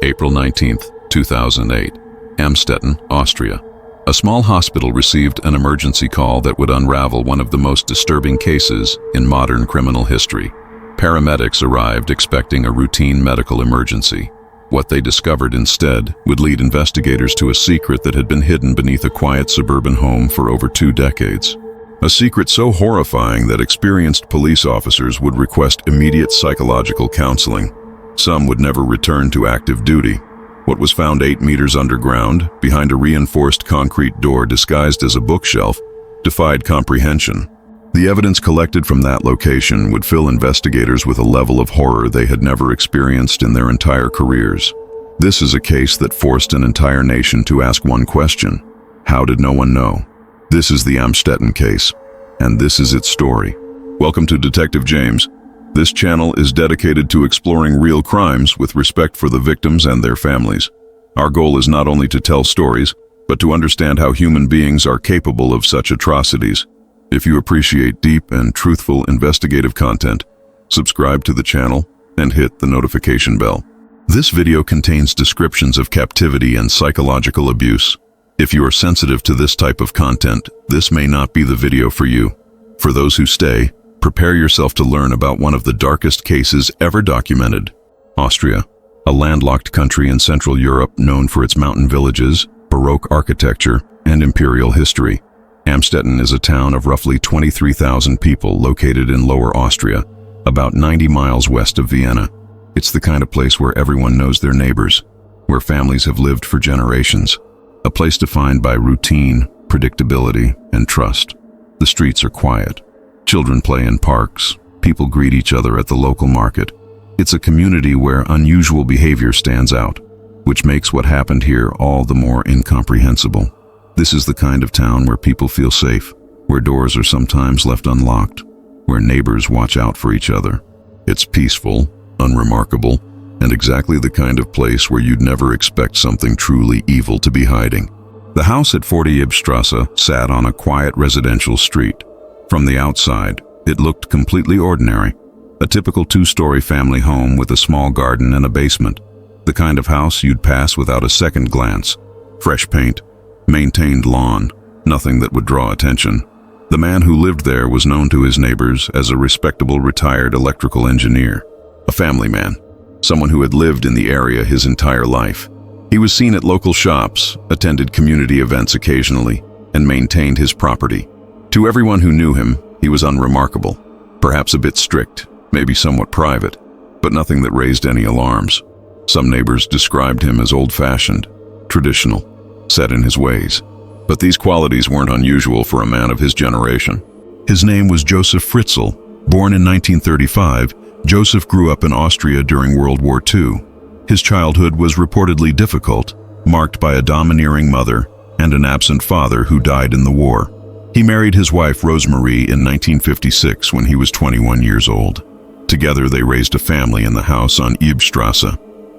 April 19, 2008, Amstetten, Austria. A small hospital received an emergency call that would unravel one of the most disturbing cases in modern criminal history. Paramedics arrived expecting a routine medical emergency. What they discovered instead would lead investigators to a secret that had been hidden beneath a quiet suburban home for over 2 decades. A secret so horrifying that experienced police officers would request immediate psychological counseling. Some would never return to active duty. What was found 8 meters underground, behind a reinforced concrete door disguised as a bookshelf, defied comprehension. The evidence collected from that location would fill investigators with a level of horror they had never experienced in their entire careers. This is a case that forced an entire nation to ask one question: how did no one know? This is the Amstetten case, and this is its story. Welcome to Detective James. This channel is dedicated to exploring real crimes with respect for the victims and their families. Our goal is not only to tell stories, but to understand how human beings are capable of such atrocities. If you appreciate deep and truthful investigative content, subscribe to the channel and hit the notification bell. This video contains descriptions of captivity and psychological abuse. If you are sensitive to this type of content, this may not be the video for you. For those who stay, prepare yourself to learn about one of the darkest cases ever documented. Austria, a landlocked country in Central Europe known for its mountain villages, Baroque architecture, and imperial history. Amstetten is a town of roughly 23,000 people located in Lower Austria, about 90 miles west of Vienna. It's the kind of place where everyone knows their neighbors, where families have lived for generations. A place defined by routine, predictability, and trust. The streets are quiet. Children play in parks. People greet each other at the local market. It's a community where unusual behavior stands out, which makes what happened here all the more incomprehensible. This is the kind of town where people feel safe, where doors are sometimes left unlocked, where neighbors watch out for each other. It's peaceful, unremarkable, and exactly the kind of place where you'd never expect something truly evil to be hiding. The house at 40 Ibstrasse sat on a quiet residential street. From the outside, it looked completely ordinary. A typical 2-story family home with a small garden and a basement. The kind of house you'd pass without a second glance. Fresh paint, maintained lawn, nothing that would draw attention. The man who lived there was known to his neighbors as a respectable retired electrical engineer. A family man, someone who had lived in the area his entire life. He was seen at local shops, attended community events occasionally, and maintained his property. To everyone who knew him, he was unremarkable, perhaps a bit strict, maybe somewhat private, but nothing that raised any alarms. Some neighbors described him as old-fashioned, traditional, set in his ways. But these qualities weren't unusual for a man of his generation. His name was Josef Fritzl. Born in 1935, Josef grew up in Austria during World War II. His childhood was reportedly difficult, marked by a domineering mother and an absent father who died in the war. He married his wife Rosemary in 1956 when he was 21 years old. Together they raised a family in the house on Ibstrasse.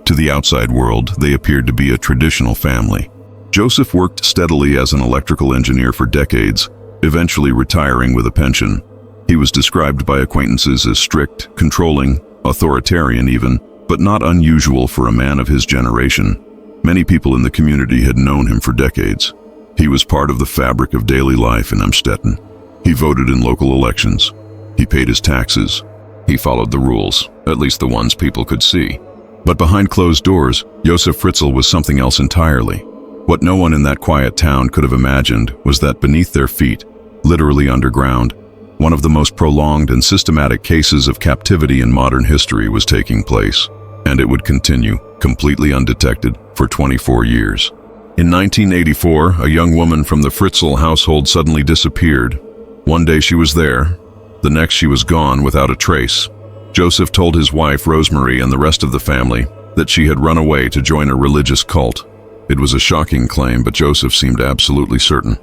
To the outside world, they appeared to be a traditional family. Josef worked steadily as an electrical engineer for decades, eventually retiring with a pension. He was described by acquaintances as strict, controlling, authoritarian even, but not unusual for a man of his generation. Many people in the community had known him for decades. He was part of the fabric of daily life in Amstetten. He voted in local elections. He paid his taxes. He followed the rules, at least the ones people could see. But behind closed doors, Josef Fritzl was something else entirely. What no one in that quiet town could have imagined was that beneath their feet, literally underground, one of the most prolonged and systematic cases of captivity in modern history was taking place, and it would continue, completely undetected, for 24 years. In 1984, a young woman from the Fritzl household suddenly disappeared. One day she was there, the next she was gone without a trace. Josef told his wife Rosemary and the rest of the family that she had run away to join a religious cult. It was a shocking claim, but Josef seemed absolutely certain.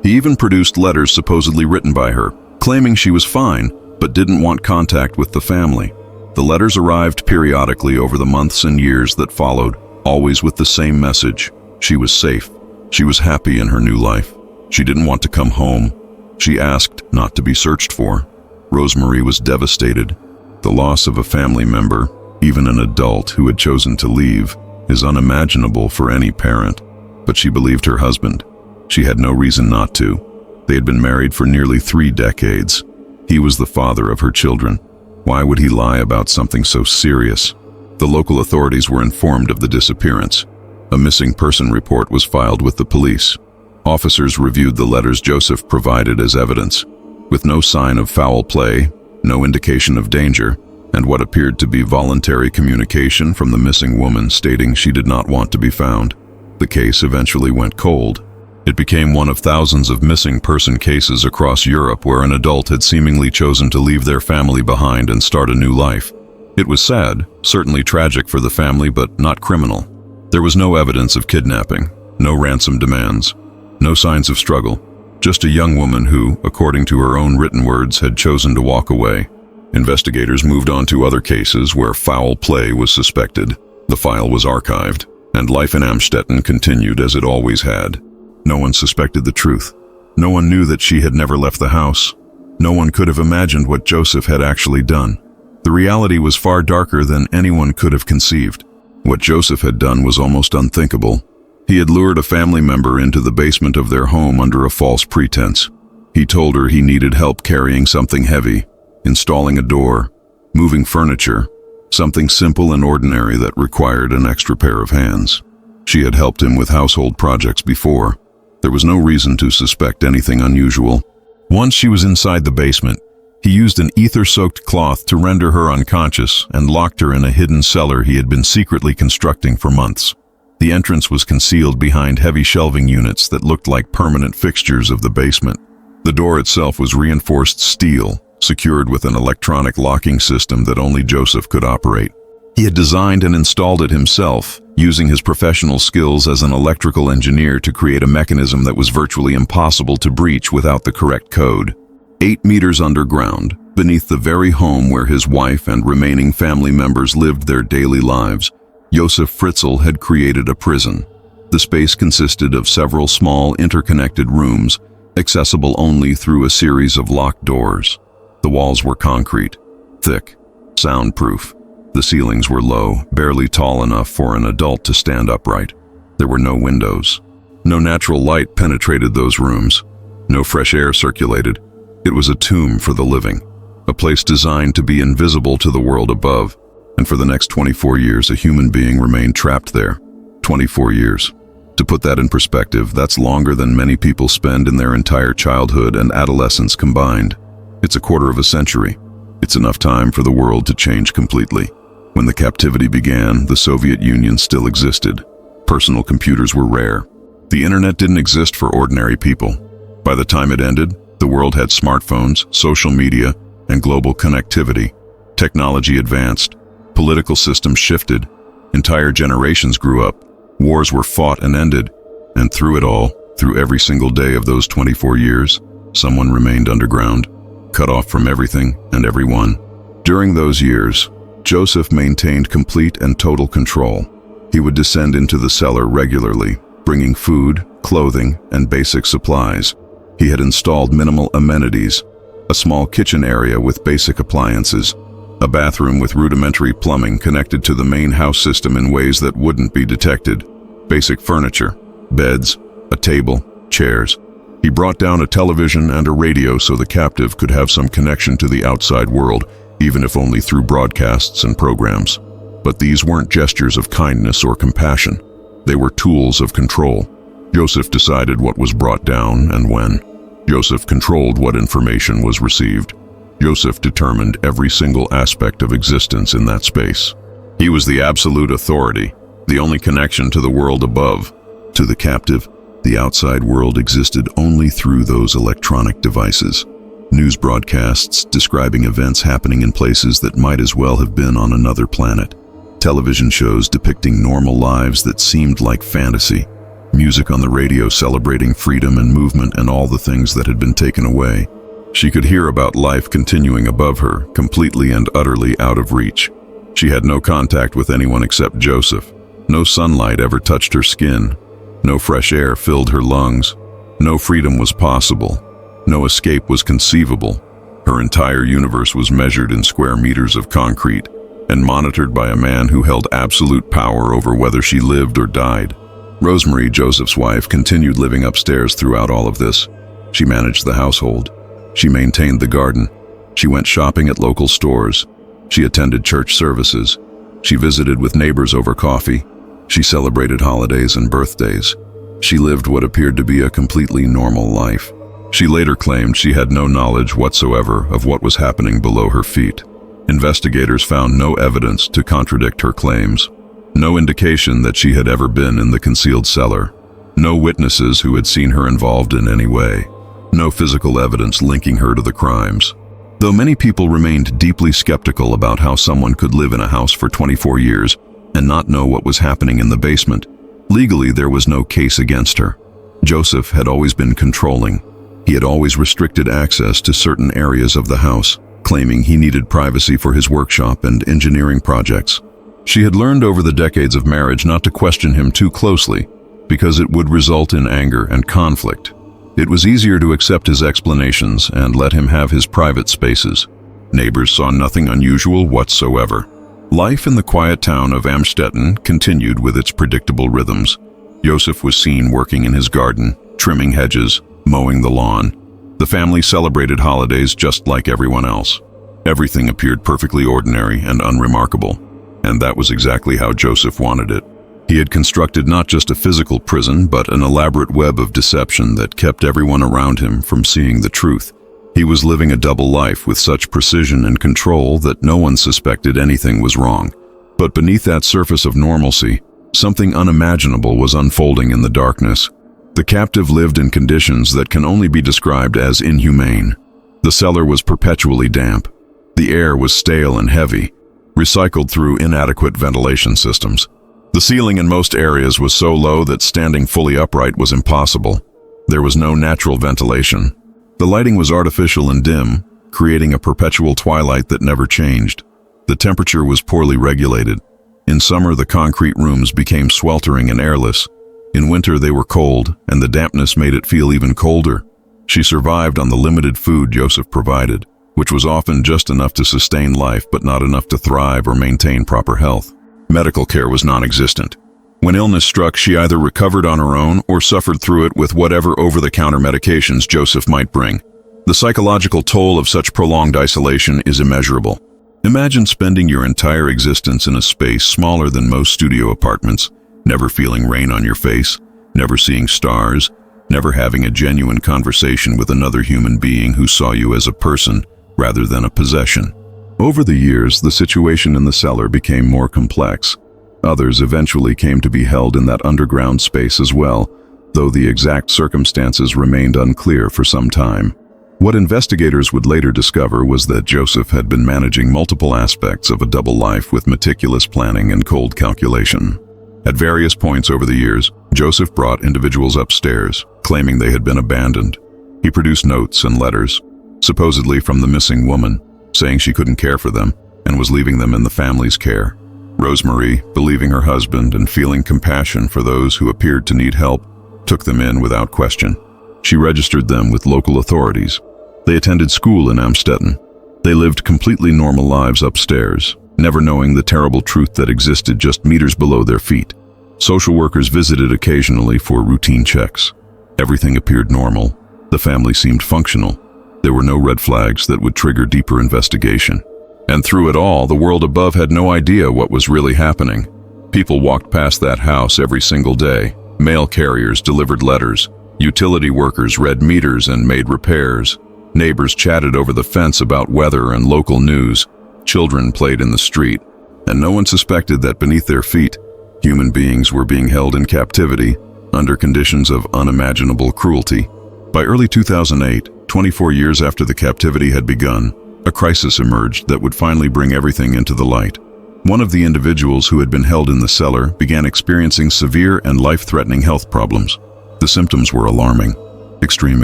He even produced letters supposedly written by her, claiming she was fine, but didn't want contact with the family. The letters arrived periodically over the months and years that followed, always with the same message. She was safe. She was happy in her new life. She didn't want to come home. She asked not to be searched for. Rosemary was devastated. The loss of a family member, even an adult who had chosen to leave, is unimaginable for any parent. But she believed her husband. She had no reason not to. They had been married for nearly 3 decades. He was the father of her children. Why would he lie about something so serious? The local authorities were informed of the disappearance. A missing person report was filed with the police. Officers reviewed the letters Josef provided as evidence. With no sign of foul play, no indication of danger, and what appeared to be voluntary communication from the missing woman stating she did not want to be found, the case eventually went cold. It became one of thousands of missing person cases across Europe where an adult had seemingly chosen to leave their family behind and start a new life. It was sad, certainly tragic for the family, but not criminal. There was no evidence of kidnapping, no ransom demands, no signs of struggle, just a young woman who, according to her own written words, had chosen to walk away. Investigators moved on to other cases where foul play was suspected. The file was archived, and life in Amstetten continued as it always had. No one suspected the truth. No one knew that she had never left the house. No one could have imagined what Josef had actually done. The reality was far darker than anyone could have conceived. What Josef had done was almost unthinkable. He had lured a family member into the basement of their home under a false pretense. He told her he needed help carrying something heavy, installing a door, moving furniture, something simple and ordinary that required an extra pair of hands. She had helped him with household projects before. There was no reason to suspect anything unusual. Once she was inside the basement, he used an ether-soaked cloth to render her unconscious and locked her in a hidden cellar he had been secretly constructing for months. The entrance was concealed behind heavy shelving units that looked like permanent fixtures of the basement. The door itself was reinforced steel, secured with an electronic locking system that only Josef could operate. He had designed and installed it himself, using his professional skills as an electrical engineer to create a mechanism that was virtually impossible to breach without the correct code. 8 meters underground, beneath the very home where his wife and remaining family members lived their daily lives, Josef Fritzl had created a prison. The space consisted of several small interconnected rooms, accessible only through a series of locked doors. The walls were concrete, thick, soundproof. The ceilings were low, barely tall enough for an adult to stand upright. There were no windows. No natural light penetrated those rooms. No fresh air circulated. It was a tomb for the living, a place designed to be invisible to the world above, and for the next 24 years a human being remained trapped there. 24 years. To put that in perspective, that's longer than many people spend in their entire childhood and adolescence combined. It's a quarter of a century. It's enough time for the world to change completely. When the captivity began, the Soviet Union still existed. Personal computers were rare. The internet didn't exist for ordinary people. By the time it ended, the world had smartphones, social media, and global connectivity. Technology advanced. Political systems shifted. Entire generations grew up. Wars were fought and ended. And through it all, through every single day of those 24 years, someone remained underground, cut off from everything and everyone. During those years, Josef maintained complete and total control. He would descend into the cellar regularly, bringing food, clothing, and basic supplies. He had installed minimal amenities, a small kitchen area with basic appliances, a bathroom with rudimentary plumbing connected to the main house system in ways that wouldn't be detected, basic furniture, beds, a table, chairs. He brought down a television and a radio so the captive could have some connection to the outside world, even if only through broadcasts and programs. But these weren't gestures of kindness or compassion. They were tools of control. Josef decided what was brought down and when. Josef controlled what information was received. Josef determined every single aspect of existence in that space. He was the absolute authority, the only connection to the world above. To the captive, the outside world existed only through those electronic devices. News broadcasts describing events happening in places that might as well have been on another planet. Television shows depicting normal lives that seemed like fantasy. Music on the radio celebrating freedom and movement and all the things that had been taken away. She could hear about life continuing above her, completely and utterly out of reach. She had no contact with anyone except Josef. No sunlight ever touched her skin. No fresh air filled her lungs. No freedom was possible. No escape was conceivable. Her entire universe was measured in square meters of concrete, and monitored by a man who held absolute power over whether she lived or died. Rosemary, Joseph's wife, continued living upstairs throughout all of this. She managed the household. She maintained the garden. She went shopping at local stores. She attended church services. She visited with neighbors over coffee. She celebrated holidays and birthdays. She lived what appeared to be a completely normal life. She later claimed she had no knowledge whatsoever of what was happening below her feet. Investigators found no evidence to contradict her claims. No indication that she had ever been in the concealed cellar. No witnesses who had seen her involved in any way. No physical evidence linking her to the crimes. Though many people remained deeply skeptical about how someone could live in a house for 24 years and not know what was happening in the basement, legally there was no case against her. Josef had always been controlling. He had always restricted access to certain areas of the house, claiming he needed privacy for his workshop and engineering projects. She had learned over the decades of marriage not to question him too closely, because it would result in anger and conflict. It was easier to accept his explanations and let him have his private spaces. Neighbors saw nothing unusual whatsoever. Life in the quiet town of Amstetten continued with its predictable rhythms. Josef was seen working in his garden, trimming hedges, mowing the lawn. The family celebrated holidays just like everyone else. Everything appeared perfectly ordinary and unremarkable. And that was exactly how Josef wanted it. He had constructed not just a physical prison, but an elaborate web of deception that kept everyone around him from seeing the truth. He was living a double life with such precision and control that no one suspected anything was wrong. But beneath that surface of normalcy, something unimaginable was unfolding in the darkness. The captive lived in conditions that can only be described as inhumane. The cellar was perpetually damp. The air was stale and heavy, recycled through inadequate ventilation systems. The ceiling in most areas was so low that standing fully upright was impossible. There was no natural ventilation. The lighting was artificial and dim, creating a perpetual twilight that never changed. The temperature was poorly regulated. In summer, the concrete rooms became sweltering and airless. In winter, they were cold, and the dampness made it feel even colder. She survived on the limited food Josef provided, which was often just enough to sustain life but not enough to thrive or maintain proper health. Medical care was non-existent. When illness struck, she either recovered on her own or suffered through it with whatever over-the-counter medications Josef might bring. The psychological toll of such prolonged isolation is immeasurable. Imagine spending your entire existence in a space smaller than most studio apartments, never feeling rain on your face, never seeing stars, never having a genuine conversation with another human being who saw you as a person rather than a possession. Over the years, the situation in the cellar became more complex. Others eventually came to be held in that underground space as well, though the exact circumstances remained unclear for some time. What investigators would later discover was that Josef had been managing multiple aspects of a double life with meticulous planning and cold calculation. At various points over the years, Josef brought individuals upstairs, claiming they had been abandoned. He produced notes and letters, supposedly from the missing woman, saying she couldn't care for them and was leaving them in the family's care. Rosemary, believing her husband and feeling compassion for those who appeared to need help, took them in without question. She registered them with local authorities. They attended school in Amstetten. They lived completely normal lives upstairs, never knowing the terrible truth that existed just meters below their feet. Social workers visited occasionally for routine checks. Everything appeared normal. The family seemed functional. There were no red flags that would trigger deeper investigation. And through it all, the world above had no idea what was really happening. People walked past that house every single day. Mail carriers delivered letters. Utility workers read meters and made repairs. Neighbors chatted over the fence about weather and local news. Children played in the street. And no one suspected that beneath their feet, human beings were being held in captivity under conditions of unimaginable cruelty. By early 2008, 24 years after the captivity had begun, a crisis emerged that would finally bring everything into the light. One of the individuals who had been held in the cellar began experiencing severe and life-threatening health problems. The symptoms were alarming: extreme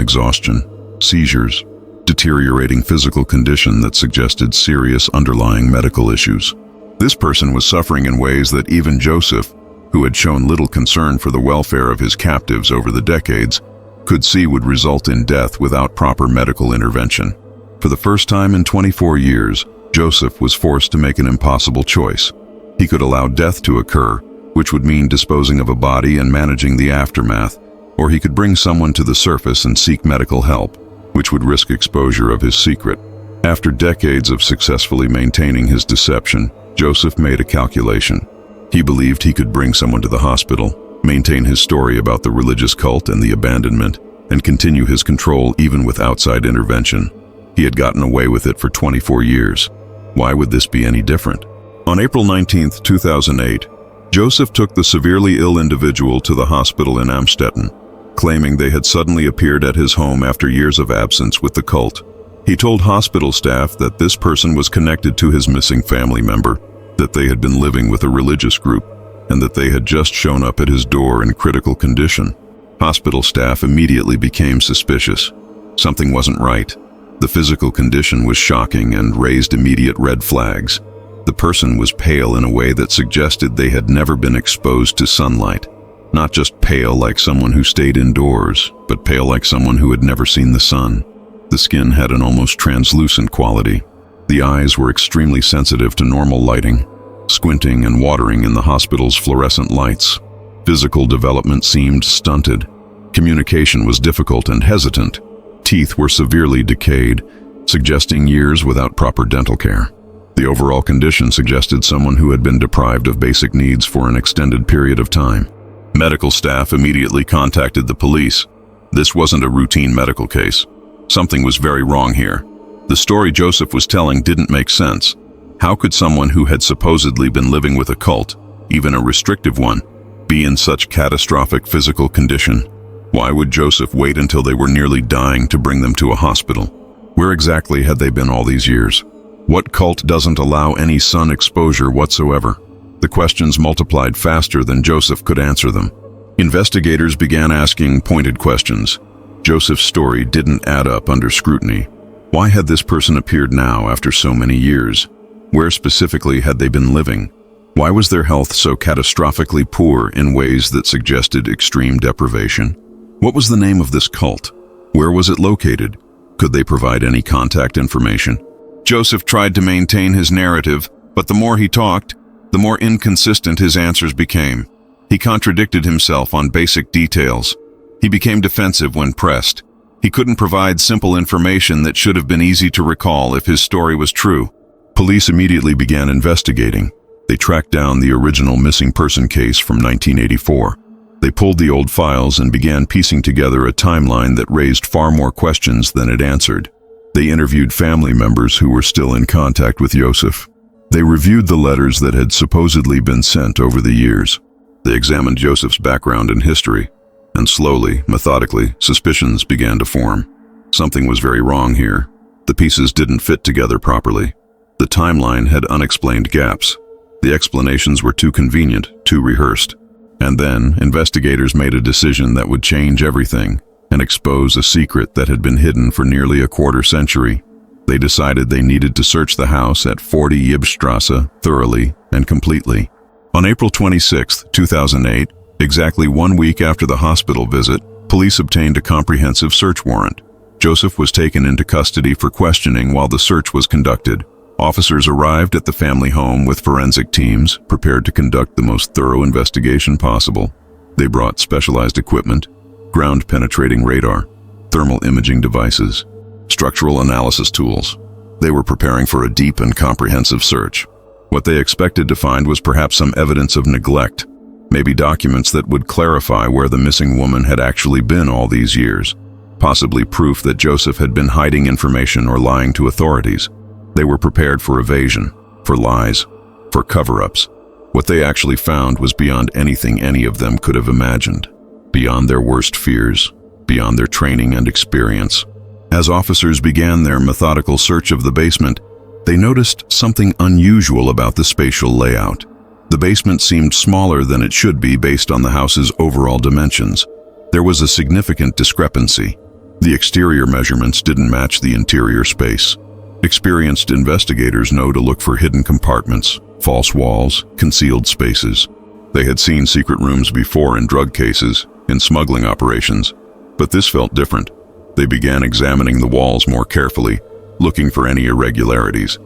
exhaustion, seizures, deteriorating physical condition that suggested serious underlying medical issues. This person was suffering in ways that even Josef, who had shown little concern for the welfare of his captives over the decades, could see would result in death without proper medical intervention. For the first time in 24 years, Josef was forced to make an impossible choice. He could allow death to occur, which would mean disposing of a body and managing the aftermath, or he could bring someone to the surface and seek medical help, which would risk exposure of his secret. After decades of successfully maintaining his deception, Josef made a calculation. He believed he could bring someone to the hospital, maintain his story about the religious cult and the abandonment, and continue his control even with outside intervention. He had gotten away with it for 24 years. Why would this be any different? On April 19, 2008, Josef took the severely ill individual to the hospital in Amstetten, claiming they had suddenly appeared at his home after years of absence with the cult. He told hospital staff that this person was connected to his missing family member, that they had been living with a religious group, and that they had just shown up at his door in critical condition. Hospital staff immediately became suspicious. Something wasn't right. The physical condition was shocking and raised immediate red flags. The person was pale in a way that suggested they had never been exposed to sunlight. Not just pale like someone who stayed indoors, but pale like someone who had never seen the sun. The skin had an almost translucent quality. The eyes were extremely sensitive to normal lighting, squinting and watering in the hospital's fluorescent lights. Physical development seemed stunted. Communication was difficult and hesitant. Teeth were severely decayed, suggesting years without proper dental care. The overall condition suggested someone who had been deprived of basic needs for an extended period of time. Medical staff immediately contacted the police. This wasn't a routine medical case. Something was very wrong here. The story Josef was telling didn't make sense. How could someone who had supposedly been living with a cult, even a restrictive one, be in such catastrophic physical condition? Why would Josef wait until they were nearly dying to bring them to a hospital? Where exactly had they been all these years? What cult doesn't allow any sun exposure whatsoever? The questions multiplied faster than Josef could answer them. Investigators began asking pointed questions. Josef's story didn't add up under scrutiny. Why had this person appeared now after so many years? Where specifically had they been living? Why was their health so catastrophically poor in ways that suggested extreme deprivation? What was the name of this cult? Where was it located? Could they provide any contact information? Josef tried to maintain his narrative, but the more he talked, the more inconsistent his answers became. He contradicted himself on basic details. He became defensive when pressed. He couldn't provide simple information that should have been easy to recall if his story was true. Police immediately began investigating. They tracked down the original missing person case from 1984. They pulled the old files and began piecing together a timeline that raised far more questions than it answered. They interviewed family members who were still in contact with Josef. They reviewed the letters that had supposedly been sent over the years. They examined Josef's background and history, and slowly, methodically, suspicions began to form. Something was very wrong here. The pieces didn't fit together properly. The timeline had unexplained gaps. The explanations were too convenient, too rehearsed. And then, investigators made a decision that would change everything and expose a secret that had been hidden for nearly a quarter century. They decided they needed to search the house at 40 Yibstrasse thoroughly and completely. On April 26, 2008, exactly 1 week after the hospital visit, police obtained a comprehensive search warrant. Josef was taken into custody for questioning while the search was conducted. Officers arrived at the family home with forensic teams, prepared to conduct the most thorough investigation possible. They brought specialized equipment, ground-penetrating radar, thermal imaging devices, structural analysis tools. They were preparing for a deep and comprehensive search. What they expected to find was perhaps some evidence of neglect, maybe documents that would clarify where the missing woman had actually been all these years, possibly proof that Josef had been hiding information or lying to authorities. They were prepared for evasion, for lies, for cover-ups. What they actually found was beyond anything any of them could have imagined, beyond their worst fears, beyond their training and experience. As officers began their methodical search of the basement, they noticed something unusual about the spatial layout. The basement seemed smaller than it should be based on the house's overall dimensions. There was a significant discrepancy. The exterior measurements didn't match the interior space. Experienced investigators know to look for hidden compartments, false walls, concealed spaces. They had seen secret rooms before in drug cases, in smuggling operations, but this felt different. They began examining the walls more carefully, looking for any irregularities.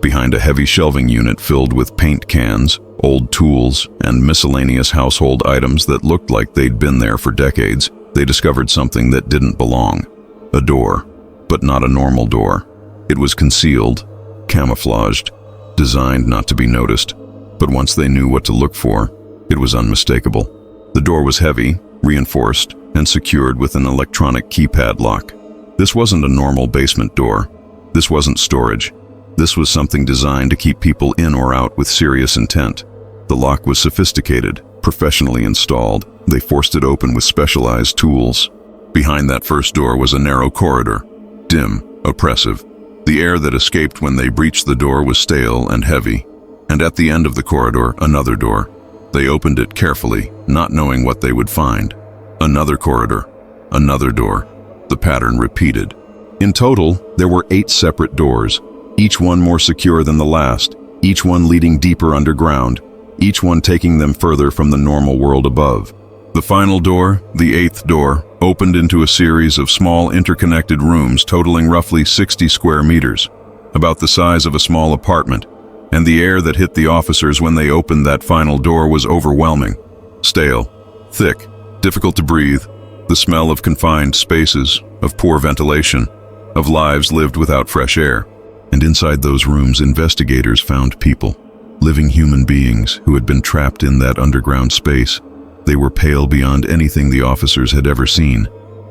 behind a heavy shelving unit filled with paint cans, old tools, and miscellaneous household items that looked like they'd been there for decades, they discovered something that didn't belong. A door, but not a normal door. It was concealed, camouflaged, designed not to be noticed, but once they knew what to look for, it was unmistakable. The door was heavy, reinforced, and secured with an electronic keypad lock. This wasn't a normal basement door. This wasn't storage. This was something designed to keep people in or out with serious intent. The lock was sophisticated, professionally installed. They forced it open with specialized tools. Behind that first door was a narrow corridor, dim, oppressive. The air that escaped when they breached the door was stale and heavy. And at the end of the corridor, another door. They opened it carefully, not knowing what they would find. Another corridor, another door. The pattern repeated. In total, there were 8 separate doors, each one more secure than the last, each one leading deeper underground, each one taking them further from the normal world above. The final door, the 8th door, opened into a series of small interconnected rooms totaling roughly 60 square meters, about the size of a small apartment, and the air that hit the officers when they opened that final door was overwhelming. Stale, thick, difficult to breathe, the smell of confined spaces, of poor ventilation, of lives lived without fresh air. And inside those rooms, investigators found people, living human beings who had been trapped in that underground space. They were pale beyond anything the officers had ever seen.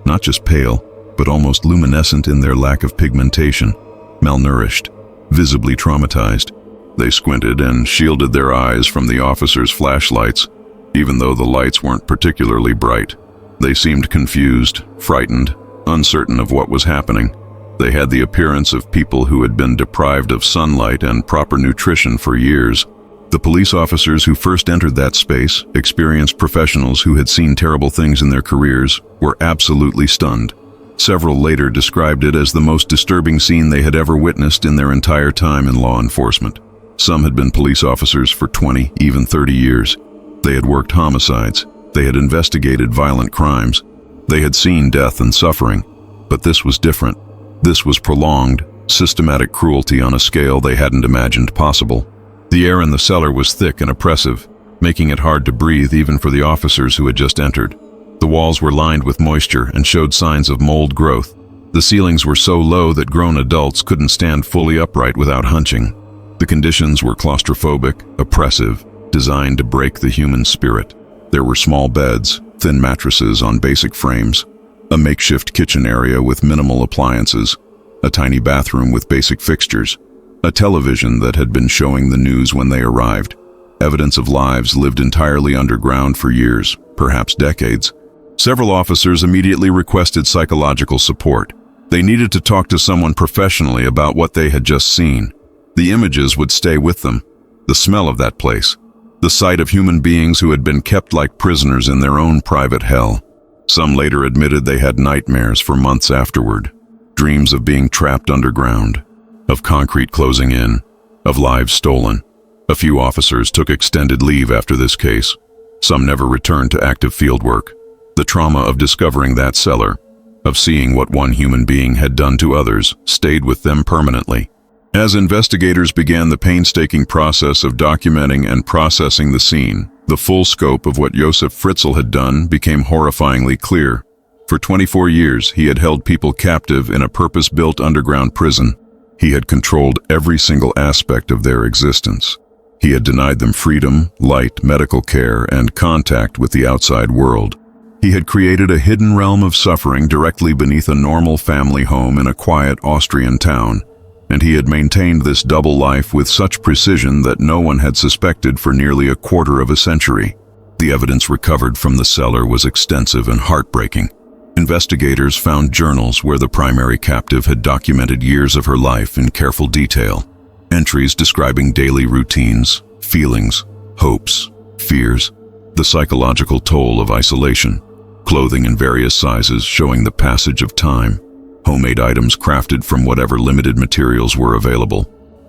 Not just pale, but almost luminescent in their lack of pigmentation, malnourished, visibly traumatized. They squinted and shielded their eyes from the officers' flashlights, even though the lights weren't particularly bright. They seemed confused, frightened, uncertain of what was happening. They had the appearance of people who had been deprived of sunlight and proper nutrition for years. The police officers who first entered that space, experienced professionals who had seen terrible things in their careers, were absolutely stunned. Several later described it as the most disturbing scene they had ever witnessed in their entire time in law enforcement. Some had been police officers for 20, even 30 years. They had worked homicides. They had investigated violent crimes. They had seen death and suffering. But this was different. This was prolonged, systematic cruelty on a scale they hadn't imagined possible. The air in the cellar was thick and oppressive, making it hard to breathe even for the officers who had just entered. The walls were lined with moisture and showed signs of mold growth. The ceilings were so low that grown adults couldn't stand fully upright without hunching. The conditions were claustrophobic, oppressive, designed to break the human spirit. There were small beds, thin mattresses on basic frames, a makeshift kitchen area with minimal appliances, a tiny bathroom with basic fixtures, a television that had been showing the news when they arrived. Evidence of lives lived entirely underground for years, perhaps decades. Several officers immediately requested psychological support. They needed to talk to someone professionally about what they had just seen. The images would stay with them, the smell of that place, the sight of human beings who had been kept like prisoners in their own private hell. Some later admitted they had nightmares for months afterward, dreams of being trapped underground, of concrete closing in, of lives stolen. A few officers took extended leave after this case. Some never returned to active fieldwork. The trauma of discovering that cellar, of seeing what one human being had done to others, stayed with them permanently. As investigators began the painstaking process of documenting and processing the scene, the full scope of what Josef Fritzl had done became horrifyingly clear. For 24 years, he had held people captive in a purpose-built underground prison. He had controlled every single aspect of their existence. He had denied them freedom, light, medical care, and contact with the outside world. He had created a hidden realm of suffering directly beneath a normal family home in a quiet Austrian town. And he had maintained this double life with such precision that no one had suspected for nearly a quarter of a century. The evidence recovered from the cellar was extensive and heartbreaking. Investigators found journals where the primary captive had documented years of her life in careful detail. Entries describing daily routines, feelings, hopes, fears, the psychological toll of isolation, clothing in various sizes showing the passage of time, homemade items crafted from whatever limited materials were available,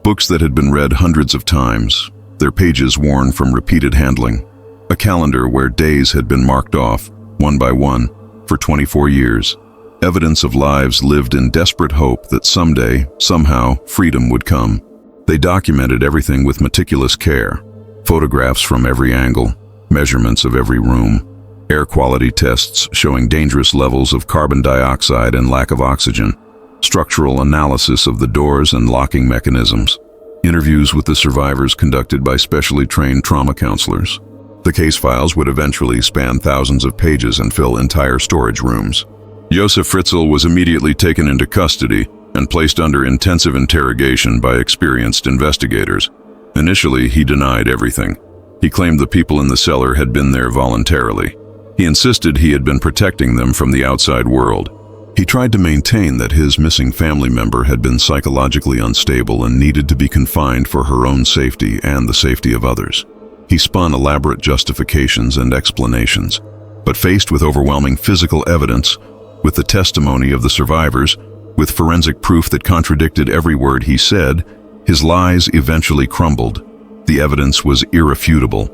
books that had been read hundreds of times, their pages worn from repeated handling, a calendar where days had been marked off, one by one, for 24 years, evidence of lives lived in desperate hope that someday, somehow, freedom would come. They documented everything with meticulous care. Photographs from every angle, measurements of every room, air quality tests showing dangerous levels of carbon dioxide and lack of oxygen, structural analysis of the doors and locking mechanisms, interviews with the survivors conducted by specially trained trauma counselors. The case files would eventually span thousands of pages and fill entire storage rooms. Josef Fritzl was immediately taken into custody and placed under intensive interrogation by experienced investigators. Initially, he denied everything. He claimed the people in the cellar had been there voluntarily. He insisted he had been protecting them from the outside world. He tried to maintain that his missing family member had been psychologically unstable and needed to be confined for her own safety and the safety of others. He spun elaborate justifications and explanations, but faced with overwhelming physical evidence, with the testimony of the survivors, with forensic proof that contradicted every word he said, his lies eventually crumbled. The evidence was irrefutable.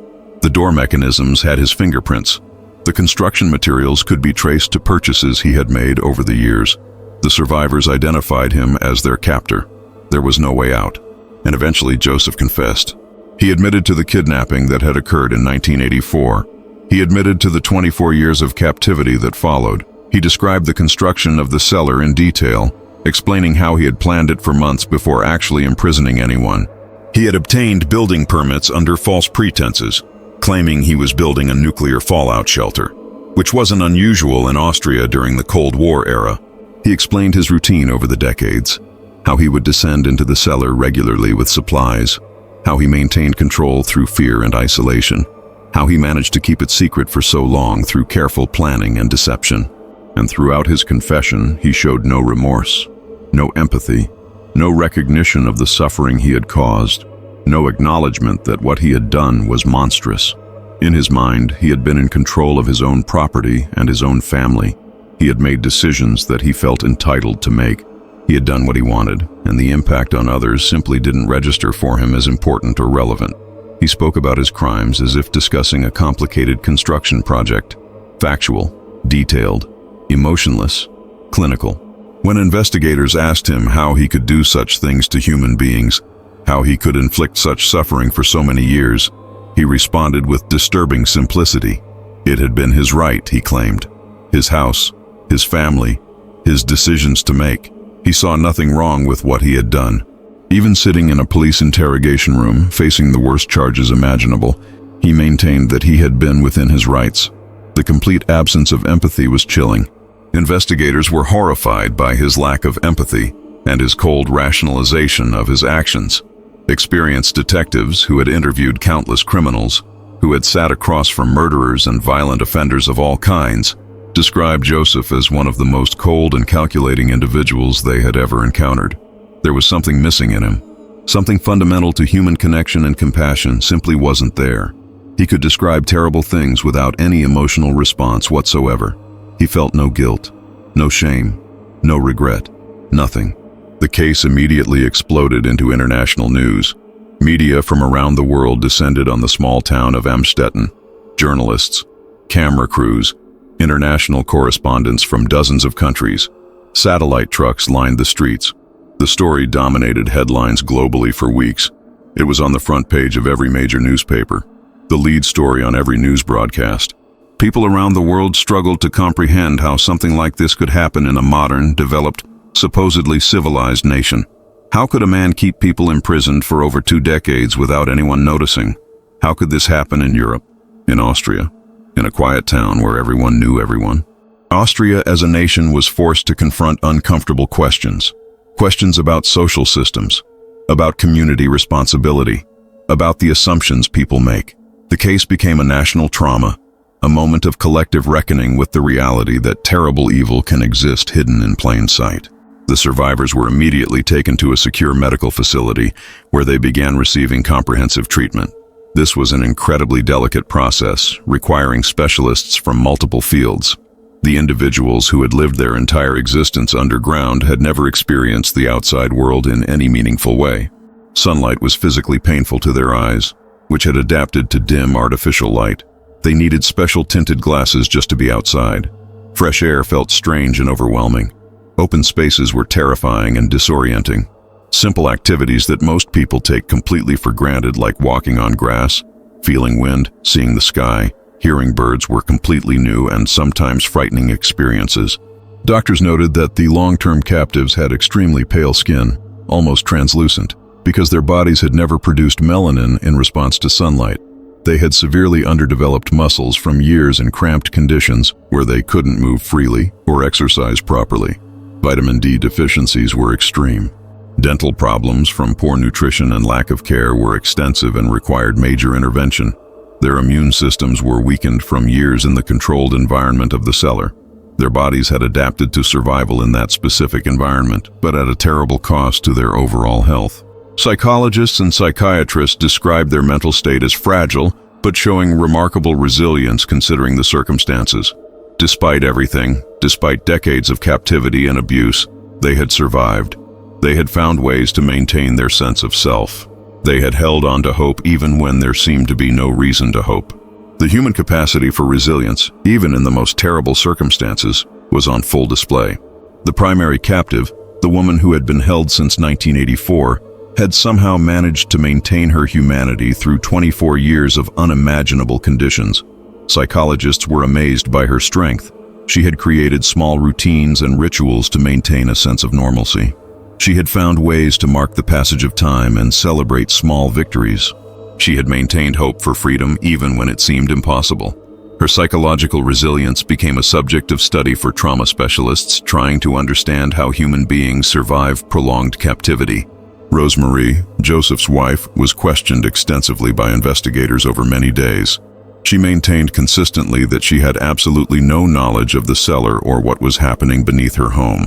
The door mechanisms had his fingerprints. The construction materials could be traced to purchases he had made over the years. The survivors identified him as their captor. There was no way out, and eventually Josef confessed. He admitted to the kidnapping that had occurred in 1984. He admitted to the 24 years of captivity that followed. He described the construction of the cellar in detail, explaining how he had planned it for months before actually imprisoning anyone. He had obtained building permits under false pretenses, claiming he was building a nuclear fallout shelter, which wasn't unusual in Austria during the Cold War era. He explained his routine over the decades, how he would descend into the cellar regularly with supplies, how he maintained control through fear and isolation, how he managed to keep it secret for so long through careful planning and deception. And throughout his confession, he showed no remorse, no empathy, no recognition of the suffering he had caused, no acknowledgement that what he had done was monstrous. In his mind, he had been in control of his own property and his own family. He had made decisions that he felt entitled to make. He had done what he wanted, and the impact on others simply didn't register for him as important or relevant. He spoke about his crimes as if discussing a complicated construction project, factual, detailed, emotionless, clinical. When investigators asked him how he could do such things to human beings, how he could inflict such suffering for so many years, he responded with disturbing simplicity. It had been his right, he claimed. His house, his family, his decisions to make. He saw nothing wrong with what he had done. Even sitting in a police interrogation room, facing the worst charges imaginable, he maintained that he had been within his rights. The complete absence of empathy was chilling. Investigators were horrified by his lack of empathy and his cold rationalization of his actions. Experienced detectives who had interviewed countless criminals, who had sat across from murderers and violent offenders of all kinds, described Josef as one of the most cold and calculating individuals they had ever encountered. There was something missing in him. Something fundamental to human connection and compassion simply wasn't there. He could describe terrible things without any emotional response whatsoever. He felt no guilt, no shame, no regret, nothing. The case immediately exploded into international news. Media from around the world descended on the small town of Amstetten. Journalists, camera crews, international correspondents from dozens of countries. Satellite trucks lined the streets. The story dominated headlines globally for weeks. It was on the front page of every major newspaper, the lead story on every news broadcast. People around the world struggled to comprehend how something like this could happen in a modern, developed, supposedly civilized nation. How could a man keep people imprisoned for over 2 decades without anyone noticing? How could this happen in Europe, in Austria, in a quiet town where everyone knew everyone? Austria as a nation was forced to confront uncomfortable questions. Questions about social systems, about community responsibility, about the assumptions people make. The case became a national trauma, a moment of collective reckoning with the reality that terrible evil can exist hidden in plain sight. The survivors were immediately taken to a secure medical facility where they began receiving comprehensive treatment. This was an incredibly delicate process, requiring specialists from multiple fields. The individuals who had lived their entire existence underground had never experienced the outside world in any meaningful way. Sunlight was physically painful to their eyes, which had adapted to dim artificial light. They needed special tinted glasses just to be outside. Fresh air felt strange and overwhelming. Open spaces were terrifying and disorienting. Simple activities that most people take completely for granted, like walking on grass, feeling wind, seeing the sky, hearing birds, were completely new and sometimes frightening experiences. Doctors noted that the long-term captives had extremely pale skin, almost translucent, because their bodies had never produced melanin in response to sunlight. They had severely underdeveloped muscles from years in cramped conditions where they couldn't move freely or exercise properly. Vitamin D deficiencies were extreme. Dental problems from poor nutrition and lack of care were extensive and required major intervention. Their immune systems were weakened from years in the controlled environment of the cellar. Their bodies had adapted to survival in that specific environment, but at a terrible cost to their overall health. Psychologists and psychiatrists described their mental state as fragile, but showing remarkable resilience considering the circumstances. Despite everything, despite decades of captivity and abuse, they had survived. They had found ways to maintain their sense of self. They had held on to hope even when there seemed to be no reason to hope. The human capacity for resilience, even in the most terrible circumstances, was on full display. The primary captive, the woman who had been held since 1984, had somehow managed to maintain her humanity through 24 years of unimaginable conditions. Psychologists were amazed by her strength. She had created small routines and rituals to maintain a sense of normalcy. She had found ways to mark the passage of time and celebrate small victories. She had maintained hope for freedom even when it seemed impossible. Her psychological resilience became a subject of study for trauma specialists trying to understand how human beings survive prolonged captivity. Rosemarie, Josef's wife, was questioned extensively by investigators over many days. She maintained consistently that she had absolutely no knowledge of the cellar or what was happening beneath her home.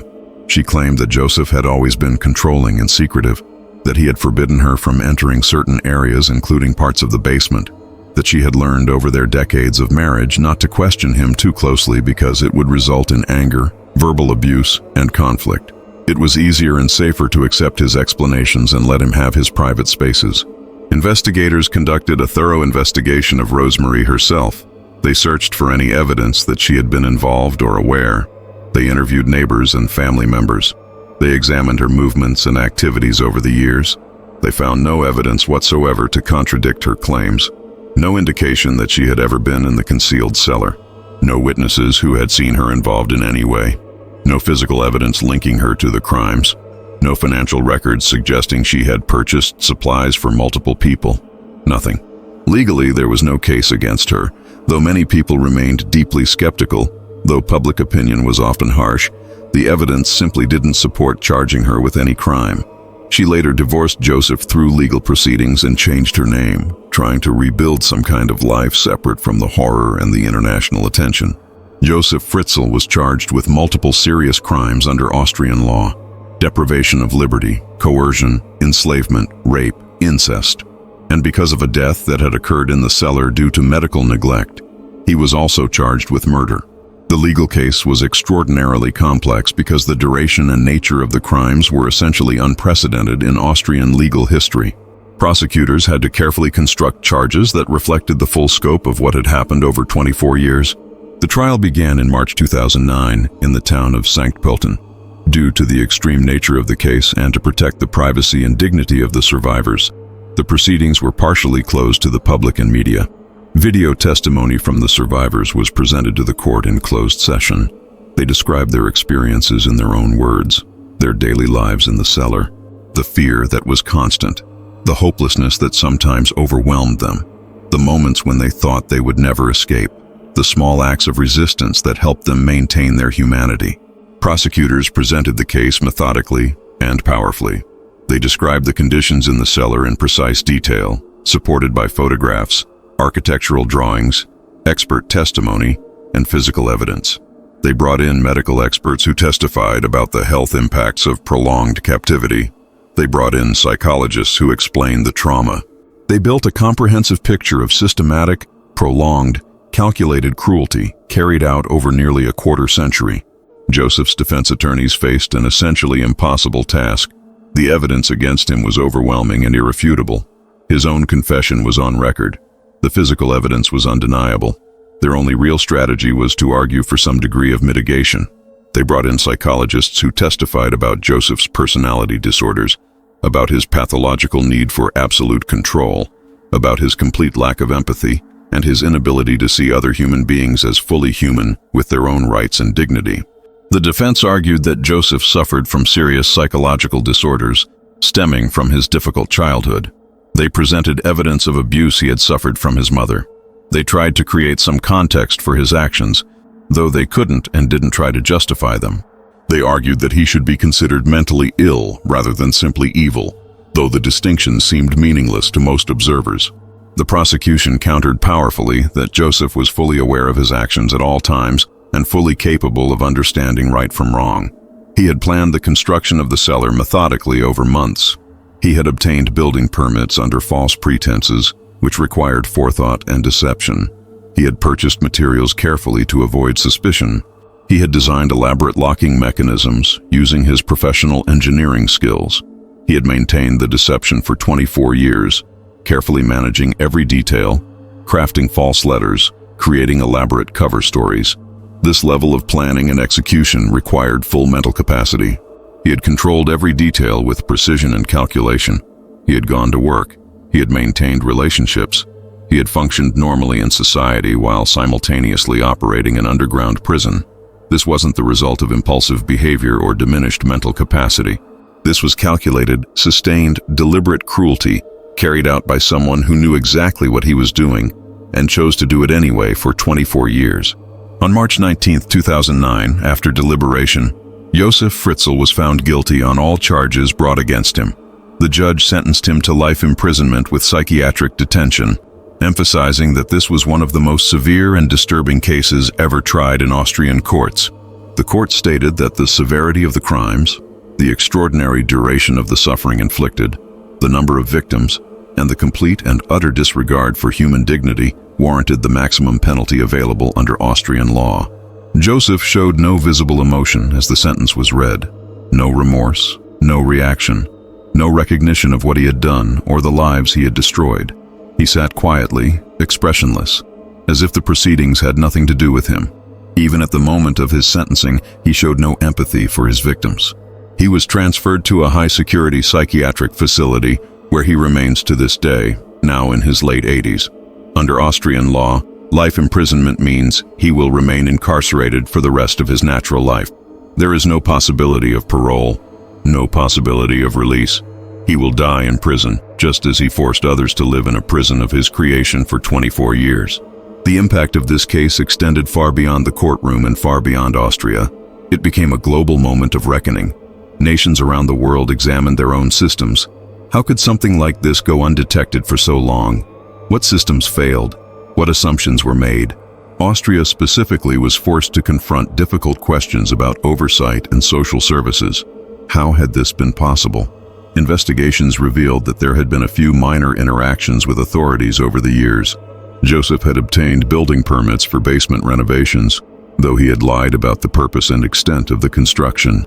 She claimed that Josef had always been controlling and secretive, that he had forbidden her from entering certain areas, including parts of the basement, that she had learned over their decades of marriage not to question him too closely because it would result in anger, verbal abuse, and conflict. It was easier and safer to accept his explanations and let him have his private spaces. Investigators conducted a thorough investigation of Rosemarie herself. They searched for any evidence that she had been involved or aware. They interviewed neighbors and family members. They examined her movements and activities over the years. They found no evidence whatsoever to contradict her claims. No indication that she had ever been in the concealed cellar. No witnesses who had seen her involved in any way. No physical evidence linking her to the crimes. No financial records suggesting she had purchased supplies for multiple people. Nothing. Legally, there was no case against her, though many people remained deeply skeptical. Though public opinion was often harsh, the evidence simply didn't support charging her with any crime. She later divorced Josef through legal proceedings and changed her name, trying to rebuild some kind of life separate from the horror and the international attention. Josef Fritzl was charged with multiple serious crimes under Austrian law: deprivation of liberty, coercion, enslavement, rape, incest. And because of a death that had occurred in the cellar due to medical neglect, he was also charged with murder. The legal case was extraordinarily complex because the duration and nature of the crimes were essentially unprecedented in Austrian legal history. Prosecutors had to carefully construct charges that reflected the full scope of what had happened over 24 years. The trial began in March 2009 in the town of St. Pölten. Due to the extreme nature of the case and to protect the privacy and dignity of the survivors, the proceedings were partially closed to the public and media. Video testimony from the survivors was presented to the court in closed session. They described their experiences in their own words, their daily lives in the cellar, the fear that was constant, the hopelessness that sometimes overwhelmed them, the moments when they thought they would never escape, the small acts of resistance that helped them maintain their humanity. Prosecutors presented the case methodically and powerfully. They described the conditions in the cellar in precise detail, supported by photographs, architectural drawings, expert testimony, and physical evidence. They brought in medical experts who testified about the health impacts of prolonged captivity. They brought in psychologists who explained the trauma. They built a comprehensive picture of systematic, prolonged, calculated cruelty carried out over nearly a quarter century. Josef's defense attorneys faced an essentially impossible task. The evidence against him was overwhelming and irrefutable. His own confession was on record. The physical evidence was undeniable. Their only real strategy was to argue for some degree of mitigation. They brought in psychologists who testified about Josef's personality disorders, about his pathological need for absolute control, about his complete lack of empathy, and his inability to see other human beings as fully human with their own rights and dignity. The defense argued that Josef suffered from serious psychological disorders stemming from his difficult childhood. They presented evidence of abuse he had suffered from his mother. They tried to create some context for his actions, though they couldn't and didn't try to justify them. They argued that he should be considered mentally ill rather than simply evil, though the distinction seemed meaningless to most observers. The prosecution countered powerfully that Josef was fully aware of his actions at all times and fully capable of understanding right from wrong. He had planned the construction of the cellar methodically over months. He had obtained building permits under false pretenses, which required forethought and deception. He had purchased materials carefully to avoid suspicion. He had designed elaborate locking mechanisms using his professional engineering skills. He had maintained the deception for 24 years, carefully managing every detail, crafting false letters, creating elaborate cover stories. This level of planning and execution required full mental capacity. He had controlled every detail with precision and calculation. He had gone to work. He had maintained relationships. He had functioned normally in society while simultaneously operating an underground prison. This wasn't the result of impulsive behavior or diminished mental capacity. This was calculated, sustained, deliberate cruelty carried out by someone who knew exactly what he was doing and chose to do it anyway for 24 years. On March 19, 2009, after deliberation, Josef Fritzl was found guilty on all charges brought against him. The judge sentenced him to life imprisonment with psychiatric detention, emphasizing that this was one of the most severe and disturbing cases ever tried in Austrian courts. The court stated that the severity of the crimes, the extraordinary duration of the suffering inflicted, the number of victims, and the complete and utter disregard for human dignity warranted the maximum penalty available under Austrian law. Josef showed no visible emotion as the sentence was read. No remorse, no reaction, no recognition of what he had done or the lives he had destroyed. He sat quietly, expressionless, as if the proceedings had nothing to do with him. Even at the moment of his sentencing, he showed no empathy for his victims. He was transferred to a high-security psychiatric facility where he remains to this day, now in his late 80s. Under Austrian law, life imprisonment means he will remain incarcerated for the rest of his natural life. There is no possibility of parole, no possibility of release. He will die in prison, just as he forced others to live in a prison of his creation for 24 years. The impact of this case extended far beyond the courtroom and far beyond Austria. It became a global moment of reckoning. Nations around the world examined their own systems. How could something like this go undetected for so long? What systems failed? What assumptions were made? Austria specifically was forced to confront difficult questions about oversight and social services. How had this been possible? Investigations revealed that there had been a few minor interactions with authorities over the years. Josef had obtained building permits for basement renovations, though he had lied about the purpose and extent of the construction.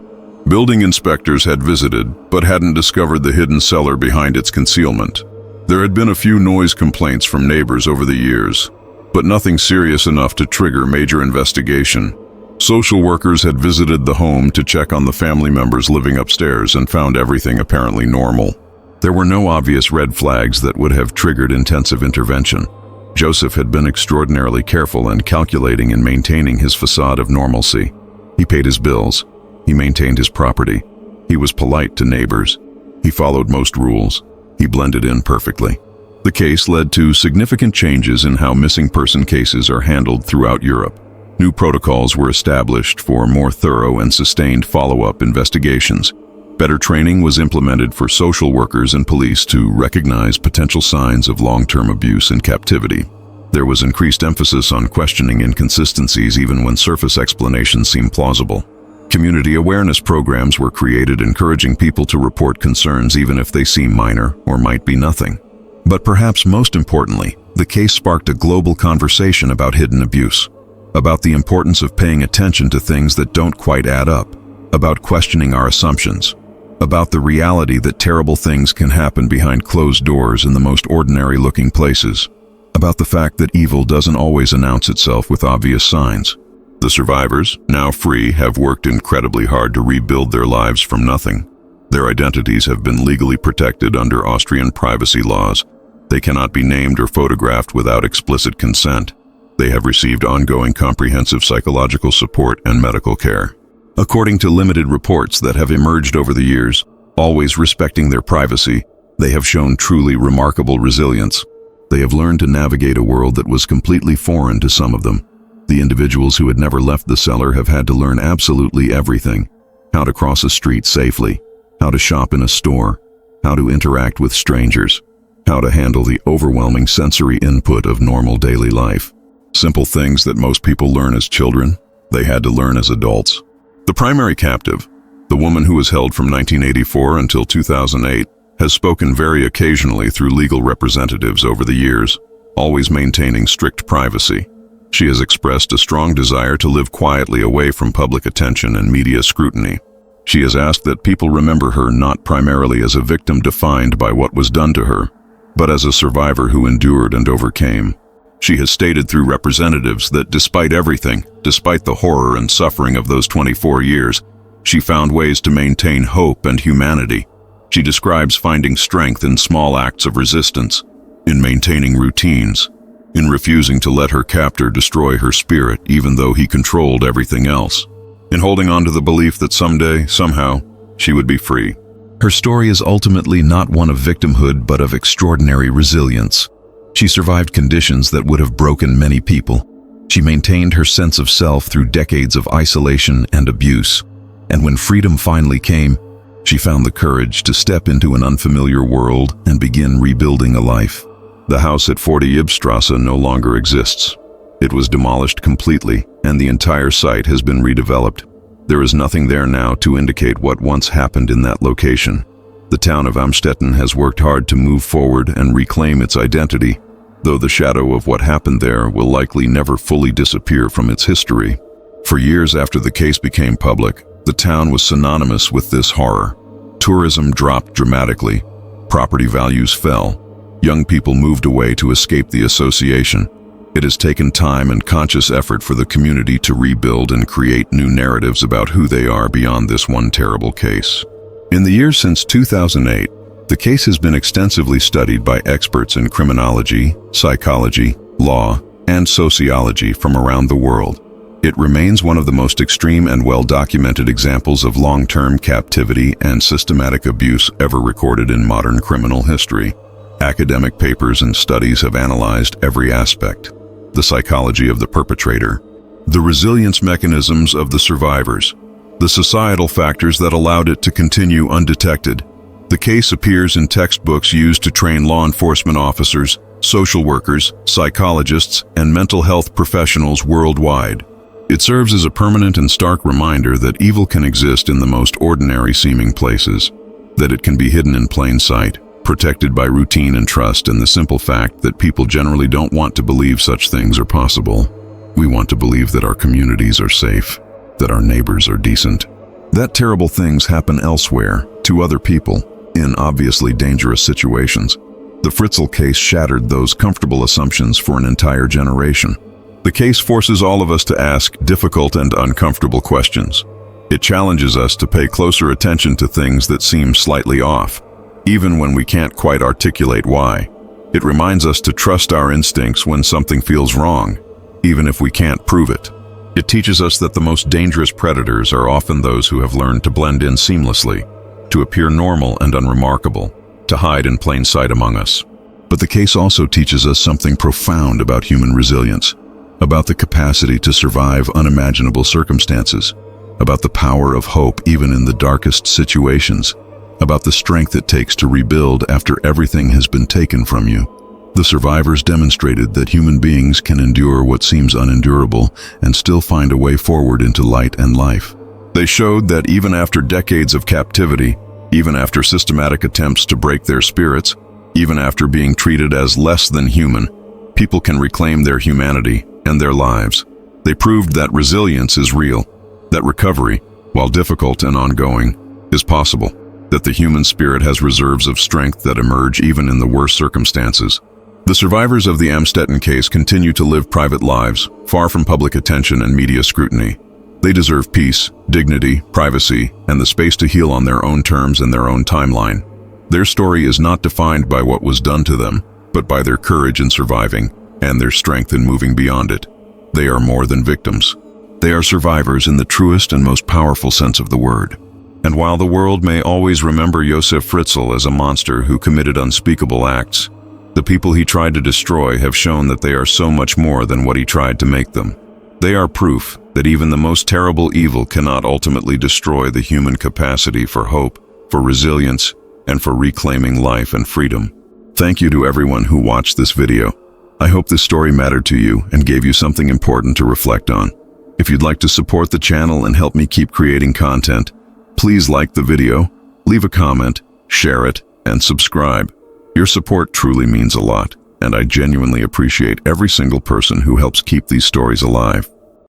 Building inspectors had visited, but hadn't discovered the hidden cellar behind its concealment. There had been a few noise complaints from neighbors over the years, but nothing serious enough to trigger major investigation. Social workers had visited the home to check on the family members living upstairs and found everything apparently normal. There were no obvious red flags that would have triggered intensive intervention. Josef had been extraordinarily careful and calculating in maintaining his facade of normalcy. He paid his bills. He maintained his property. He was polite to neighbors. He followed most rules. He blended in perfectly. The case led to significant changes in how missing person cases are handled throughout Europe. New protocols were established for more thorough and sustained follow-up investigations. Better training was implemented for social workers and police to recognize potential signs of long-term abuse in captivity. There was increased emphasis on questioning inconsistencies even when surface explanations seemed plausible. Community awareness programs were created encouraging people to report concerns even if they seem minor or might be nothing. But perhaps most importantly, the case sparked a global conversation about hidden abuse, about the importance of paying attention to things that don't quite add up, about questioning our assumptions, about the reality that terrible things can happen behind closed doors in the most ordinary-looking places, about the fact that evil doesn't always announce itself with obvious signs. The survivors, now free, have worked incredibly hard to rebuild their lives from nothing. Their identities have been legally protected under Austrian privacy laws. They cannot be named or photographed without explicit consent. They have received ongoing comprehensive psychological support and medical care. According to limited reports that have emerged over the years, always respecting their privacy, they have shown truly remarkable resilience. They have learned to navigate a world that was completely foreign to some of them. The individuals who had never left the cellar have had to learn absolutely everything: how to cross a street safely, how to shop in a store, how to interact with strangers, how to handle the overwhelming sensory input of normal daily life. Simple things that most people learn as children, they had to learn as adults. The primary captive, the woman who was held from 1984 until 2008, has spoken very occasionally through legal representatives over the years, always maintaining strict privacy. She has expressed a strong desire to live quietly away from public attention and media scrutiny. She has asked that people remember her not primarily as a victim defined by what was done to her, but as a survivor who endured and overcame. She has stated through representatives that despite everything, despite the horror and suffering of those 24 years, she found ways to maintain hope and humanity. She describes finding strength in small acts of resistance, in maintaining routines, in refusing to let her captor destroy her spirit even though he controlled everything else, in holding on to the belief that someday, somehow, she would be free. Her story is ultimately not one of victimhood but of extraordinary resilience. She survived conditions that would have broken many people. She maintained her sense of self through decades of isolation and abuse. And when freedom finally came, she found the courage to step into an unfamiliar world and begin rebuilding a life. The house at 40 Ibstrasse no longer exists. It was demolished completely, and the entire site has been redeveloped. There is nothing there now to indicate what once happened in that location. The town of Amstetten has worked hard to move forward and reclaim its identity, though the shadow of what happened there will likely never fully disappear from its history. For years after the case became public, the town was synonymous with this horror. Tourism dropped dramatically. Property values fell. Young people moved away to escape the association. It has taken time and conscious effort for the community to rebuild and create new narratives about who they are beyond this one terrible case. In the years since 2008, the case has been extensively studied by experts in criminology, psychology, law, and sociology from around the world. It remains one of the most extreme and well-documented examples of long-term captivity and systematic abuse ever recorded in modern criminal history. Academic papers and studies have analyzed every aspect: the psychology of the perpetrator, the resilience mechanisms of the survivors, the societal factors that allowed it to continue undetected. The case appears in textbooks used to train law enforcement officers, social workers, psychologists, and mental health professionals worldwide. It serves as a permanent and stark reminder that evil can exist in the most ordinary seeming places, that it can be hidden in plain sight, protected by routine and trust, and the simple fact that people generally don't want to believe such things are possible. We want to believe that our communities are safe, that our neighbors are decent, that terrible things happen elsewhere, to other people, in obviously dangerous situations. The Fritzl case shattered those comfortable assumptions for an entire generation. The case forces all of us to ask difficult and uncomfortable questions. It challenges us to pay closer attention to things that seem slightly off, even when we can't quite articulate why. It reminds us to trust our instincts when something feels wrong, even if we can't prove it. It teaches us that the most dangerous predators are often those who have learned to blend in seamlessly, to appear normal and unremarkable, to hide in plain sight among us. But the case also teaches us something profound about human resilience, about the capacity to survive unimaginable circumstances, about the power of hope even in the darkest situations, about the strength it takes to rebuild after everything has been taken from you. The survivors demonstrated that human beings can endure what seems unendurable and still find a way forward into light and life. They showed that even after decades of captivity, even after systematic attempts to break their spirits, even after being treated as less than human, people can reclaim their humanity and their lives. They proved that resilience is real, that recovery, while difficult and ongoing, is possible, that the human spirit has reserves of strength that emerge even in the worst circumstances. The survivors of the Amstetten case continue to live private lives, far from public attention and media scrutiny. They deserve peace, dignity, privacy, and the space to heal on their own terms and their own timeline. Their story is not defined by what was done to them, but by their courage in surviving and their strength in moving beyond it. They are more than victims. They are survivors in the truest and most powerful sense of the word. And while the world may always remember Josef Fritzl as a monster who committed unspeakable acts, the people he tried to destroy have shown that they are so much more than what he tried to make them. They are proof that even the most terrible evil cannot ultimately destroy the human capacity for hope, for resilience, and for reclaiming life and freedom. Thank you to everyone who watched this video. I hope this story mattered to you and gave you something important to reflect on. If you'd like to support the channel and help me keep creating content, please like the video, leave a comment, share it, and subscribe. Your support truly means a lot, and I genuinely appreciate every single person who helps keep these stories alive.